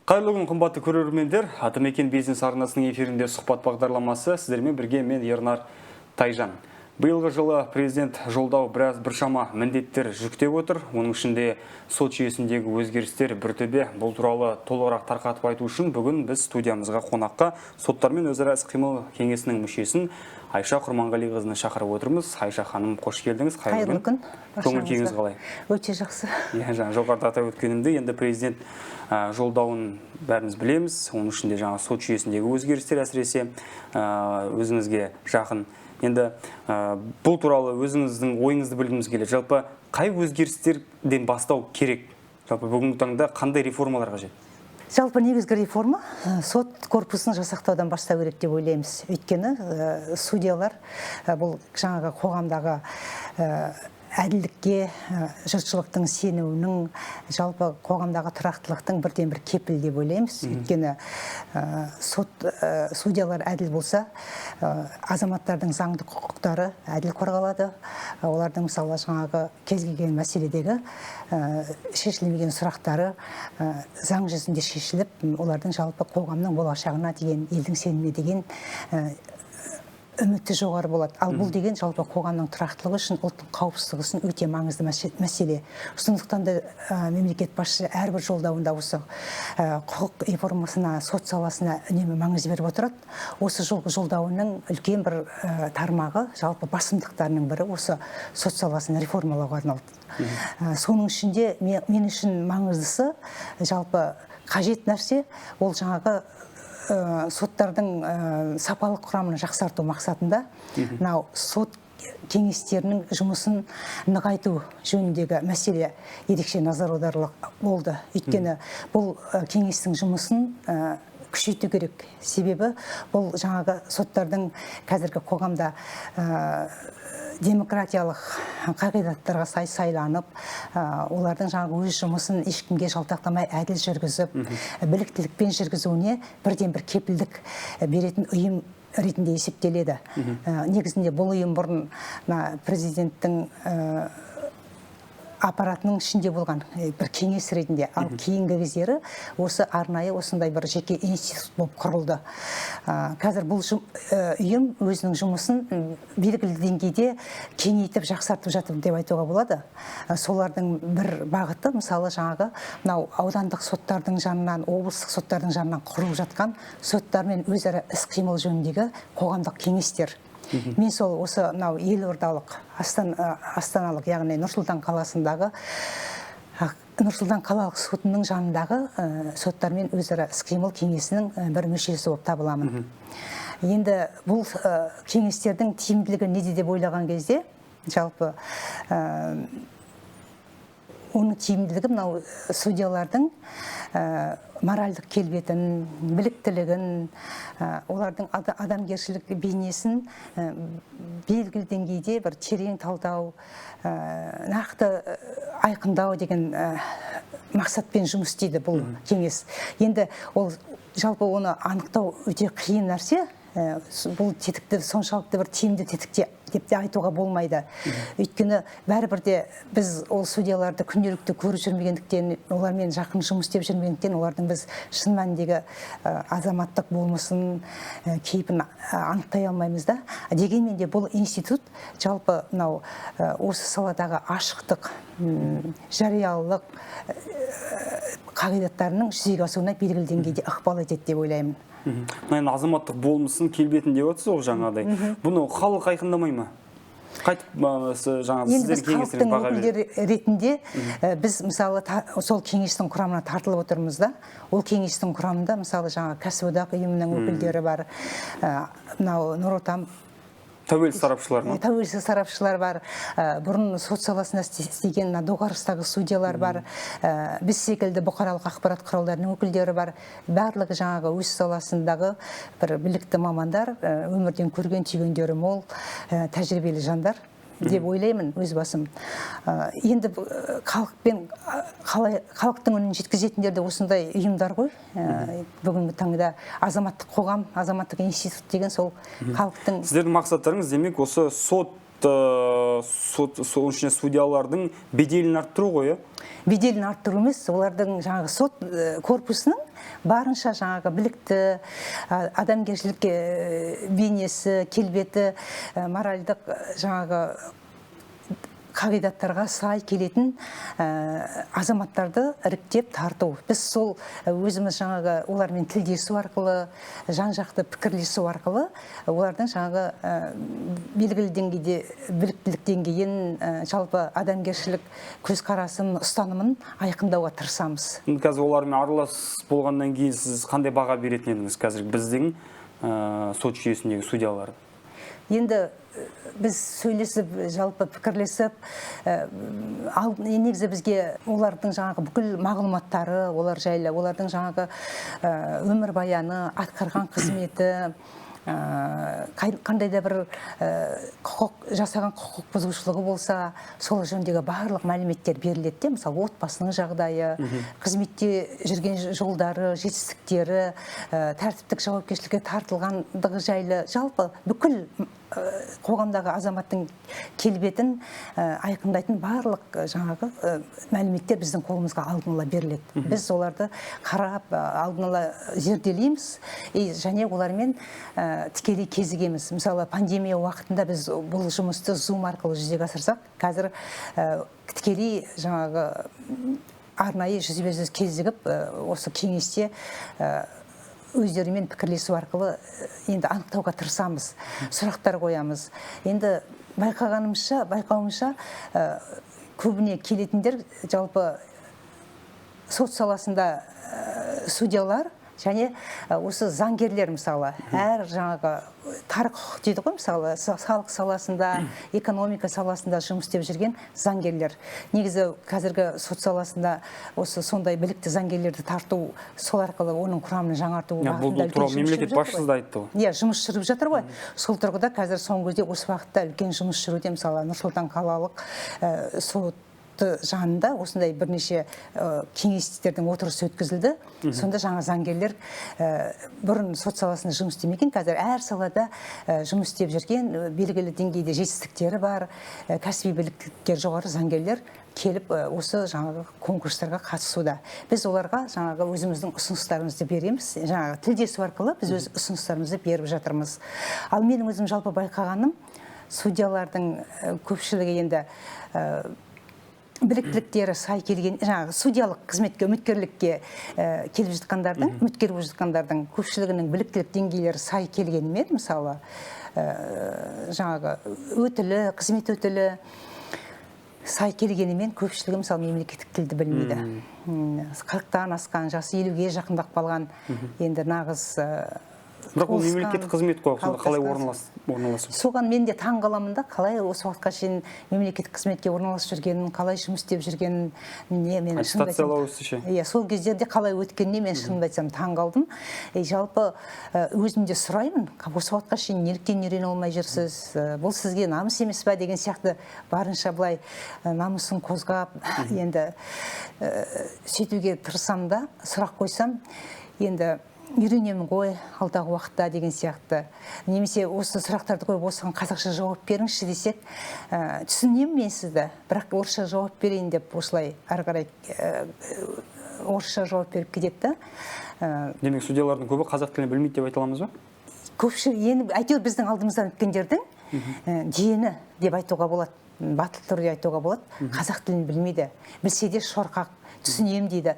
Қайырлы күн, қымбатты көрермендер. Атамекен бизнес арнасының эфирінде сұхбат бағдарламасы. Сіздермен бірге мен Ернар Тайжан. Биылғы жылы президент жолдау біршама міндеттер жүктеп отыр. Оның ішінде сот жүйесіндегі өзгерістер біртөбе. Бұл туралы толығырақ тарқатып айту үшін бүгін біз студиямызға қонаққа соттармен өзара іс-қимыл кеңесінің мүшесін Айша Құрманғалиқызын шақырып отырмыз. Айша ханым, қош келдіңіз. Қайырлы күн. Көңіл-күйіңіз қалай? Өте жақсы. Жоғарыда атап өткенімде, енді президент жолдауын бәріміз білеміз. Оның ішінде жаңа сот жүйесіндегі өзгерістер әсіресе өзіңізге жақын. Енді бұл туралы өзіңіздің ойыңызды білгіміз келеді. Жалпы қай өзгерістерден бастау керек? Жалпы бүгінгі таңда қандай реформалар қажет? Жалпы негізгі реформа сот корпусын жасақтаудан бастау керек деп ойлаймыз. Өйткені судьялар бұл жаңағы қоғамдағы әділдікке, жұртшылықтың сенуінің, жалпы қоғамдағы тұрақтылықтың бірден бір кепіл деп ойлаймыз. Өйткені судьялар әділ болса, азаматтардың заңды құқықтары әділ қорғалады. Олардың мысалы жаңағы кез келген мәселедегі шешілмеген сұрақтары заң жүзінде шешіліп, олардың жалпы қоғамның болашағына деген, елдің сеніміне деген үміті жоғары болады. Ал бұл деген жалпы қоғамның тұрақтылығы үшін, ұлттың қауіпсіздігі үшін өте маңызды мәселе. Сондықтан да мемлекет басшысы әрбір жолдауында осы құқық реформасына, сот саласына үнемі маңыз беріп отырады. Осы жолғы жолдауының үлкен бір тармағы, жалпы басымдықтарының бірі осы сот саласын реформалауға арналды. Соның ішінде мен үшін маңыздысы, жалпы қажет нәрсе, ол жаңағы соттардың сапалық құрамын жақсарту мақсатында сот кеңестерінің жұмысын нығайту жөніндегі мәселе ерекше назар аударылып болды. Өйткені бұл кеңестің жұмысын күшейту керек. Себебі бұл жаңағы соттардың қазіргі қоғамда демократиялық қағидаттарға сай сайланып, олардың жаңағы өз жұмысын ешкімге жалтақтамай әділ жүргізіп, біліктілікпен жүргізуіне бірден бір кепілдік беретін ұйым ретінде есептеледі. Негізінде бұл ұйым бұрын президенттің аппаратының ішінде болған бір кеңес ретінде, ал кейінгі кездері осы арнайы осындай бір жеке институт болып құрылды. Қазір бұл ұйым өзінің жұмысын белгілі деңгейде кеңейтіп жақсартып жатыр деп айтуға болады. Солардың бір бағыты, мысалы жаңағы аудандық соттардың жанынан, облыстық соттардың жанынан құрылып жатқан соттармен өзара іс-қимыл жөніндегі қоғамдық кеңестер. Мен сол осы елордалық, астаналық, яғни Нұр-Сұлтан қаласындағы Нұр-Сұлтан қалалық сотының жанындағы соттармен өзара іс-қимыл кеңесінің бір мүшесі болып табыламын. Енді бұл кеңестердің тиімділігі неде деп ойлаған кезде, жалпы оның тиімділігі мынау судьялардың моральдық келбетін, біліктілігін, олардың адамгершілік бейнесін белгілі деңгейде бір терең талдау, нақты айқындау деген мақсатпен жұмыс істейді бұл кеңес. Енді ол жалпы оны анықтау өте қиын нәрсе. Бұл тетікті соншалықты бір тиімді тетікте деп те айтуға болмайды. Өйткені бәрібір де біз ол судьяларды күнделікті көріп жүрмегендіктен, олармен жақын жұмыс істеп жүрмегендіктен, олардың біз шын мәніндегі азаматтық болмысын, кейпін анықтай алмаймыз да. Дегенмен де бұл институт жалпы осы саладағы ашықтық, жариялылық қағидаттарының жүзеге асуына белгілі деңгейде ықпал етеді деп ойлаймын. Азаматтық болмысын келбетін деп отырсыз ол жаңағыдай. Бұны халық айқындамай ма? Қайтып жаңағы сіздер кеңестеріңіз баға береді. Ретінде біз мысалы сол кеңестің құрамына тартылып отырмыз да. Ол кеңестің құрамында мысалы жаңағы кәсіподақ ұйымының өкілдері бар, Нұр Отан тәуелсіз сарапшылар ма? Тәуелсіз сарапшылар бар. Бұрын сот саласында істеген доғарыстағы судьялар бар. Біз секілді бұқаралық ақпарат құралдарының өкілдері бар. Барлығы жаңағы өз саласындағы бір білікті мамандар, өмірден көрген түйгендері мол, тәжірибелі жандар деп ойлаймын өз басым. Енді халықтың үнін жеткізетіндер де осындай ұйымдар ғой. Бүгінгі таңда азаматтық қоғам, азаматтық институт деген сол халықтың... Сіздердің мақсаттарыңыз демек осы сот соның ішінде судьялардың беделін арттыру ғой, беделін арттыру емес, олардың жаңағы сот корпусының барынша жаңағы білікті, адамгершілік бейнесі, келбеті, моральдық жаңағы қағидаттарға сай келетін азаматтарды іріктеп тарту. Біз сол өзіміз жаңағы олармен тілдесу арқылы, жан-жақты пікірлесу арқылы олардың жаңағы белгілі деңгейде біліктілік деңгейін, жалпы адамгершілік көзқарасын, ұстанымын айқындауға тырысамыз. Қазір олармен аралас болғаннан кейін сіз қандай баға беретін едіңіз қазір біздің сот жүйесіндегі судьяларды? Енді біз сөйлесіп, жалпы пікірлесіп, негізі бізге олардың жаңағы бүкіл мағлұматтары, олар жайлы, олардың жаңағы өмір баяны, атқарған қызметі, қандай да бір жасаған құқық бұзушылығы болса, сол жөніндегі барлық мәліметтер беріледі. Мысалы, отбасының жағдайы, қызметте жүрген жолдары, жетістіктері, тәртіптік жауапкершілікке тартылғандығы жайлы, жалпы бүкіл қоғамдағы азаматтың келбетін айқындайтын барлық жаңағы мәліметтер біздің қолымызға алдын ала беріледі. Біз оларды қарап, алдын ала зерделейміз, және олармен тікелей кезігеміз. Мысалы, пандемия уақытында біз бұл жұмысты Zoom арқылы жүзеге асырсақ, қазір тікелей жаңағы арнайы жүзбе-жүз кезігіп, осы кеңесте өздерімен пікірлесу арқылы енді анықтауға тырысамыз, сұрақтар қоямыз. Енді байқауымша көбіне келетіндер жалпы сот саласында судьялар және осы заңгерлер, мысалы, әр жаңағы тар құқық дейді ғой, мысалы, салық саласында, экономика саласында жұмыс істеп жүрген заңгерлер. Негізі қазіргі сот саласында осы сондай білікті заңгерлерді тарту, сол арқылы оның құрамын жаңарту бағытында үлкен жұмыс мемлекет басшысы да айтты ғой. Жұмыс жүріп жатыр ғой. Сол тұрғыда қазір соңғы кезде осы уақытта үлкен жұмыс жүруде. Мысалы, Нұр-Сұлтан қалалық сот жанында осындай бірнеше кеңестердің отырысы өткізілді. Сонда жаңа заңгерлер бұрын сот саласында жұмыс істемеген, қазір әр салада жұмыс істеп жүрген, белгілі деңгейде жетістіктері бар, кәсіби біліктіліктері жоғары заңгерлер келіп осы жаңағы конкурстарға қатысуда. Біз оларға жаңағы өзіміздің ұсыныстарымызды береміз. Жаңағы тілдесу арқылы біз өз ұсыныстарымызды беріп жатырмыз. Ал менің өзім жалпы байқағаным, судьялардың көпшілігі енді біліктіліктері сай келген, жаңағы судьялық қызметке, үміткерлікке келіп жатқандардың, үміткер болып жатқандардың көпшілігінің біліктілік деңгейлері сай келгенімен, мысалы, жаңағы өтілі, қызмет өтілі сай келгенімен көпшілігі, мысалы, мемлекеттік тілді білмейді. 40-тан асқан, жасы 50-ге жақындап қалған, енді нағыз бірақ ол мемлекеттік қызмет қой, қалай орналасу? Соған мен де таң қаламын да, қалай осы уақытқа шейін мемлекеттік қызметке орналасып жүргенін, қалай жұмыс істеп жүргенін, мен аттестациялау ісі ше? Сол кездерде қалай өткеніне мен шынымды айтсам таң қалдым. Жалпы өзім де сұраймын, осы уақытқа шейін неліктен үйрене алмай жүрсіз? Бұл сізге намыс емес пе деген сияқты барынша былай намысын қозғап, енді сөйтуге тырысам да, сұрақ қойсам, енді үйренемін ғой алдағы уақытта деген сияқты. Немесе осы сұрақтарды қойып, осыған қазақша жауап беріңізші десек, түсінемін мен сізді, бірақ орысша жауап берейін деп осылай ары қарай орысша жауап беріп кетеді. Демек, судьялардың көбі қазақ тілін білмейді деп айта аламыз ба? Көпшілік, әйтеуір біздің алдымыздан өткендердің дені деп айтуға болады, батыл түрде айтуға болады, қазақ тілін білмейді. Білсе де шорқақ, түсінем дейді,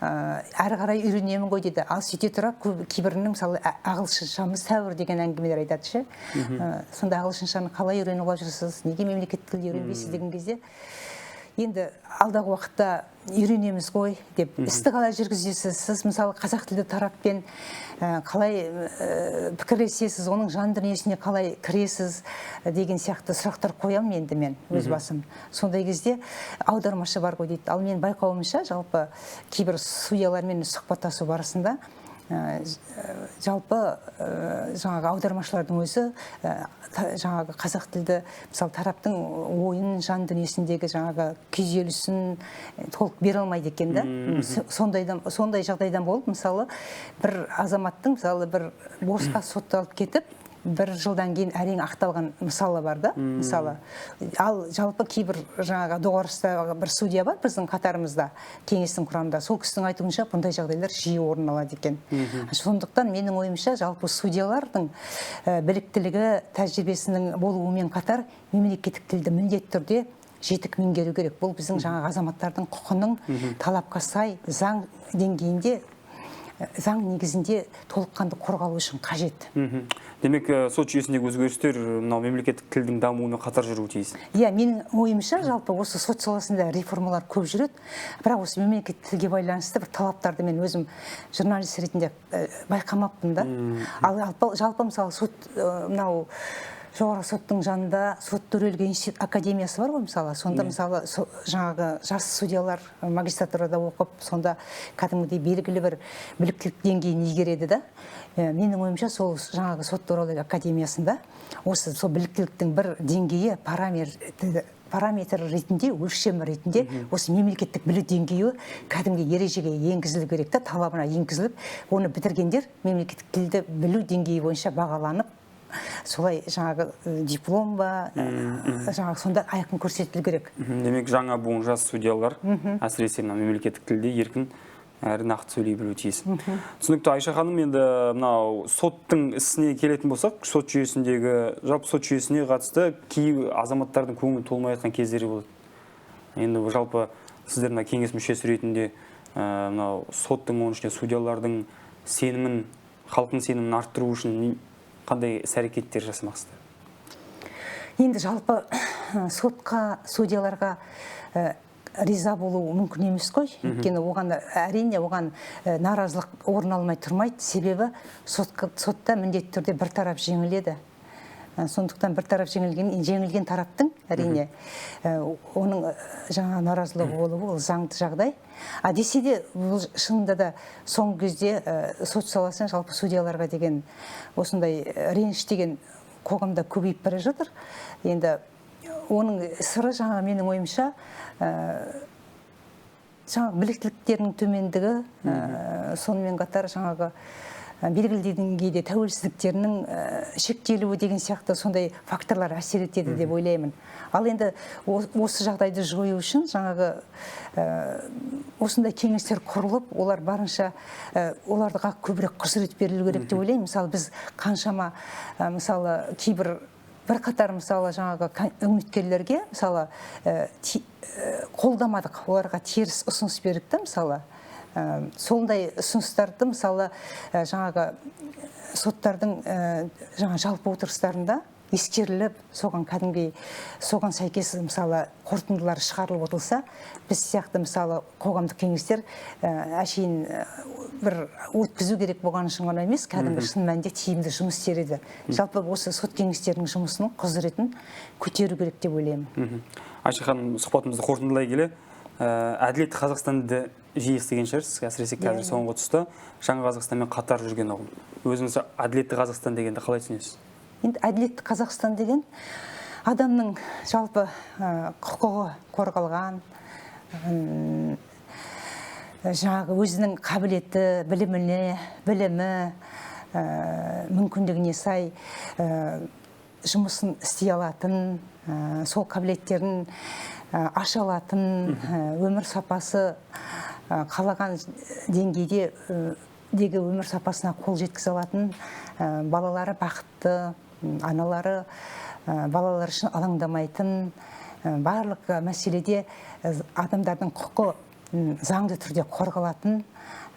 әрі қарай үйренемін ғой дейді. Ал сөйте тұра кейбірінің, мысалы, ағылшыншамыз тәуір деген әңгімелер айтады ше. Сонда ағылшыншаны қалай үйреніп алып жүрсіз, неге мемлекеттік тілді үйренбейсіз деген кезде, енді алдағы уақытта үйренеміз ғой деп, істі қалай жүргізесіз, сіз мысалы қазақ тілді тараппен қалай пікірлесесіз, оның жан дүниесіне қалай кіресіз деген сияқты сұрақтар қоямын енді мен өз басым. Сондай кезде аудармашы бар ғой дейді. Ал мен байқауымша жалпы кейбір судьялармен сұхбаттасу барысында жалпы жаңағы аудармашылардың өзі жаңағы қазақ тілді, мысалы, тараптың ойын, жан дүниесіндегі жаңағы күйзелісін толық бере алмайды екен да. Сондай жағдайдан болып, мысалы, бір азаматтың, мысалы, бір босқа сотталып кетіп, бір жылдан кейін әрең ақталған мысалы бар да, мысалы. Ал жалпы кейбір жаңағы доғарыста бір судья бар біздің қатарымызда, кеңестің құрамында. Сол кісінің айтуынша бұндай жағдайлар жиі орын алады екен. Сондықтан менің ойымша жалпы судьялардың біліктілігі, тәжірибесінің болуымен қатар мемлекеттік тілді міндетті түрде жетік меңгеру керек. Бұл біздің жаңағы азаматтардың құқының талапқа сай заң деңгейінде, заң негізінде толыққанды қорғалу үшін қажет. Демек, сот жүйесіндегі өзгерістер мынау мемлекеттік тілдің дамуымен қатар жүруі тиіс. Иә, менің ойымша жалпы осы сот саласында реформалар көп жүреді, бірақ осы мемлекеттік тілге байланысты бір талаптарды мен өзім журналист ретінде байқамаппын да. Ал жалпы мысалы сот мынау жоғарғы соттың жанында сот төрелігі институт академиясы бар ғой, мысалы. Сонда мысалы жаңағы жас судьялар магистратурада оқып, сонда кәдімгідей белгілі бір біліктілік деңгейін игереді да. Менің ойымша сол жаңағы сот төрелігі академиясында осы сол біліктіліктің бір деңгейі параметр ретінде, өлшем ретінде осы мемлекеттік білік деңгейі кәдімгі ережеге енгізілу керек та, талабына енгізіліп, оны бітіргендер мемлекеттік тілді білу деңгейі бойынша бағаланып, солай жаңағы диплом ба, жаңағы сонда айқын көрсетілу керек. Демек, жаңа буын жас судьялар әсіресе мемлекеттік тілде еркін әрі нақты сөйлей білуі тиіс. Түсінікті. Айша ханым, енді мынау соттың ісіне келетін болсақ, сот жүйесіндегі, жалпы сот жүйесіне қатысты кейбір азаматтардың көңілі толмай жатқан кездері болады. Енді жалпы сіздер кеңес мүшесі ретінде мынау соттың, оның ішінде судьялардың сенімін, халықтың сенімін арттыру үшін қандай іс-әрекеттер жасамақсыздар? Енді жалпы сотқа, судьяларға риза болу мүмкін емес қой. Өйткені әрине оған наразылық орын алмай тұрмайды. Себебі сотта міндетті түрде бір тарап жеңіледі. Сондықтан бір тарап жеңілген тараптың әрине оның жаңа наразылығы болуы ол заңды жағдай. Десе де бұл шынында да соңғы кезде сот саласынан жалпы судьяларға деген осындай реніш деген қоғамда көбейіп бара жатыр. Енді оның сыры жаңа менің ойымша жаңағы біліктіліктерінің төмендігі, сонымен қатар жаңағы белгілі деңгейде тәуелсіздіктерінің шектелуі деген сияқты сондай факторлар әсер етеді деп ойлаймын. Ал енді осы жағдайды жою үшін жаңағы осындай кеңестер құрылып, олар барынша оларға көбірек құзырет берілу керек деп ойлаймын. Мысалы біз қаншама мысалы кейбір бірқатар мысалы жаңағы үміткерлерге мысалы қолдамадық, оларға теріс ұсыныс бердік та мысалы. Сондай ұсыныстарды мысалы жаңағы соттардың жаңа жалпы отырыстарында ескеріліп, соған сәйкес мысалы қорытындылар шығарылып отырса, біз сияқты мысалы қоғамдық кеңестер әшейін бір өткізу керек болған үшін ғана емес, кәдімгі шын мәнінде тиімді жұмыс істер еді. Жалпы осы сот кеңестерінің жұмысының құзыретін көтеру керек деп ойлаймын. Айша ханым, сұхбатымызды қорытындылай келе, әділетті Қазақстанды жиі естіген шығарсыз, әсіресе қазір соңғы тұста жаңа Қазақстанмен қатар жүрген ұғым. Өзіңіз әділетті Қазақстан дегенді қалай түсінесіз? Енді әділетті Қазақстан деген адамның жалпы құқығы қорғалған, жаңағы өзінің қабілеті, білімі, мүмкіндігіне сай жұмысын істей алатын, сол қабілеттерін аша алатын, өмір сапасы қалаған деңгейде өмір сапасына қол жеткізе алатын, балалары бақытты, аналары балалар үшін алаңдамайтын, барлық мәселеде адамдардың құқы заңды түрде қорғалатын,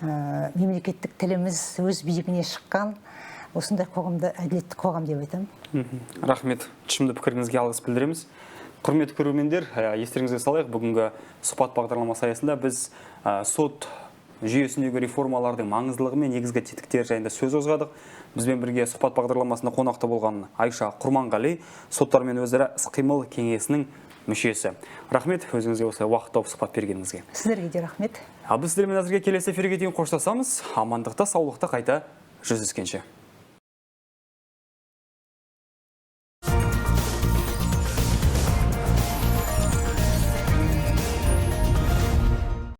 мемлекеттік тіліміз өз биігіне шыққан, осындай қоғамды әділетті қоғам деп айтамын. Рахмет, тұшымды пікіріңізге алғыс білдіреміз. Құрметті көрермендер, естеріңізге салайық, бүгінгі сұхбат бағдарламасы аясында біз сот жүйесіндегі реформалардың маңыздылығы мен негізгі тетіктері жайында сөз қозғадық. Бізбен бірге сұхбат бағдарламасында қонақта болған Айша Құрманғали, соттармен өзара іс-қимыл кеңесінің мүшесі. Рахмет, өзіңізге осы уақыт тауып сұхбат бергеніңізге. Сіздерге де рахмет. Біз сіздермен әзірге келесі эфирге дейін қоштасамыз. Амандықта, саулықта қайта жүздескенше.